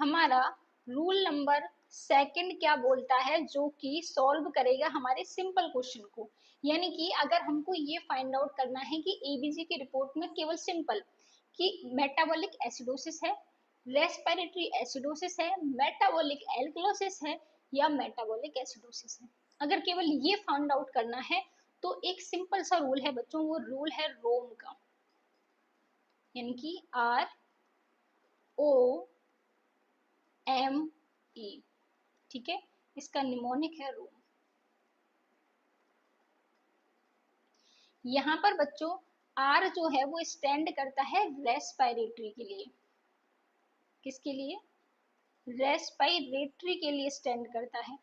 हमारा rule number second क्या बोलता है, जो कि सॉल्व करेगा हमारे सिंपल क्वेश्चन को। यानी कि अगर हमको ये फाइंड आउट करना है कि एबीजी की रिपोर्ट में केवल सिंपल कि मेटाबॉलिक एसिडोसिस है, रेस्पिरेटरी एसिडोसिस है, मेटाबॉलिक एल्कलोसिस है या मेटाबॉलिक एसिडोसिस है, अगर केवल ये फाइंड आउट करना है तो एक सिंपल सा रूल है बच्चों, वो रूल है रोम का, यानी कि ROME। ठीक है, इसका निमोनिक है रोम। यहाँ पर बच्चों R जो है वो स्टैंड करता है रेस्पिरेटरी के लिए। किसके लिए? रेस्पिरेटरी के लिए स्टैंड करता है।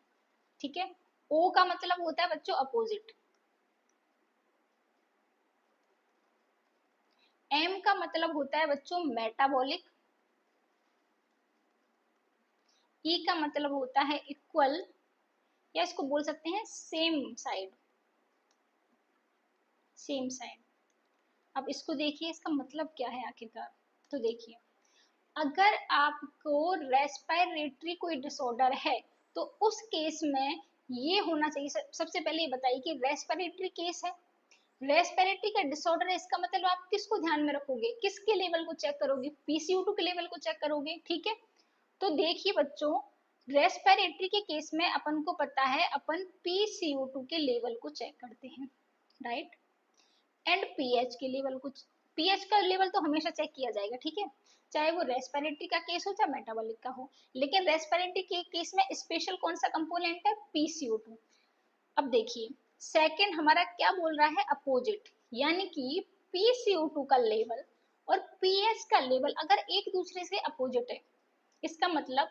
ठीक है, O का मतलब होता है बच्चों अपोजिट, M का मतलब होता है बच्चों मेटाबॉलिक, E का मतलब होता है इक्वल, या इसको बोल सकते हैं सेम साइड, सेम साइड। अब इसको देखिए, इसका मतलब क्या है आखिरकार। तो देखिए, अगर आपको रेस्पिरेटरी कोई डिसऑर्डर है तो उस केस में ये होना चाहिए। सबसे पहले ये बताइए कि रेस्पिरेटरी केस है, रेस्पिरेटरी का डिसऑर्डर है, इसका मतलब आप किसको ध्यान में रखोगे, किसके लेवल को चेक करोगे? पीसीओ2 के लेवल को चेक करोगे। ठीक है, तो देखिए बच्चों, रेस्पिरेटरी के केस में अपन को पता है अपन पीसीओ2 के लेवल को चेक करते हैं, राइट, एंड पीएच के लेवल को। पीएच का लेवल तो हमेशा चेक किया जाएगा, ठीक है, चाहे वो रेस्पिरेटरी का केस हो चाहे मेटाबॉलिक का हो, लेकिन रेस्पिरेटरी के केस में स्पेशल कौन सा कंपोनेंट है? पीसीओ2। अब देखिए, सेकंड हमारा क्या बोल रहा है? अपोजिट, यानी कि पीसीओ2 का लेवल और पीएच का लेवल अगर एक दूसरे से अपोजिट है, इसका मतलब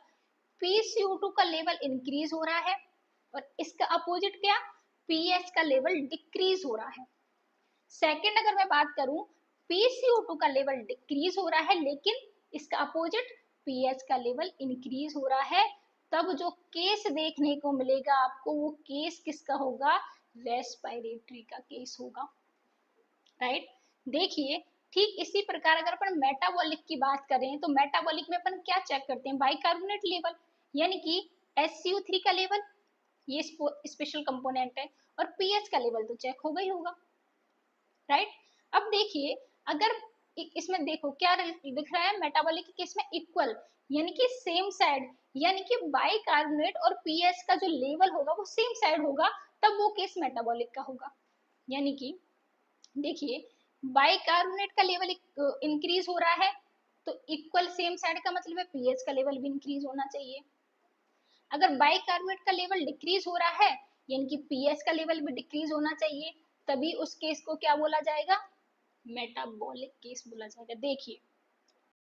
पीसीओ2 का लेवल इंक्रीज हो रहा है और इसका अपोजिट क्या? पीएच का लेवल डिक्रीज हो रहा है। सेकंड अगर मैं बात करूं, पीसीओ2 का लेवल डिक्रीज हो रहा है लेकिन इसका अपोजिट पीएच का लेवल इंक्रीज हो रहा है, तब जो केस देखने को मिलेगा आपको, वो केस किसका होगा? रेस्पिरेटरी का केस होगा, राइट। देखिए, ठीक इसी प्रकार अगर अपन मेटाबॉलिक की बात करें तो मेटाबॉलिक में अपन क्या चेक करते हैं? बाइकार्बोनेट लेवल, यानी कि SCO3 का लेवल, ये स्पेशल कंपोनेंट है, और पीएच का लेवल तो चेक होगा ही होगा, राइट। अब देखिए, अगर इसमें देखो क्या दिख रहा है, मेटाबॉलिक के केस में इक्वल, यानी कि सेम साइड, यानी कि बाइकार्बोनेट और पीएच का जो लेवल होगा वो सेम साइड होगा, तब वो केस मेटाबॉलिक का होगा। यानी कि देखिए, बाइकार्बोनेट का लेवल इंक्रीज हो रहा है तो इक्वल सेम साइड का मतलब है पीएच का लेवल भी इंक्रीज होना चाहिए। अगर बाइकार्बोनेट का लेवल डिक्रीज हो रहा है यानी कि पीएच का लेवल भी डिक्रीज होना चाहिए, तभी उस केस को क्या बोला जाएगा? मेटाबॉलिक केस बोला जाएगा। देखिए,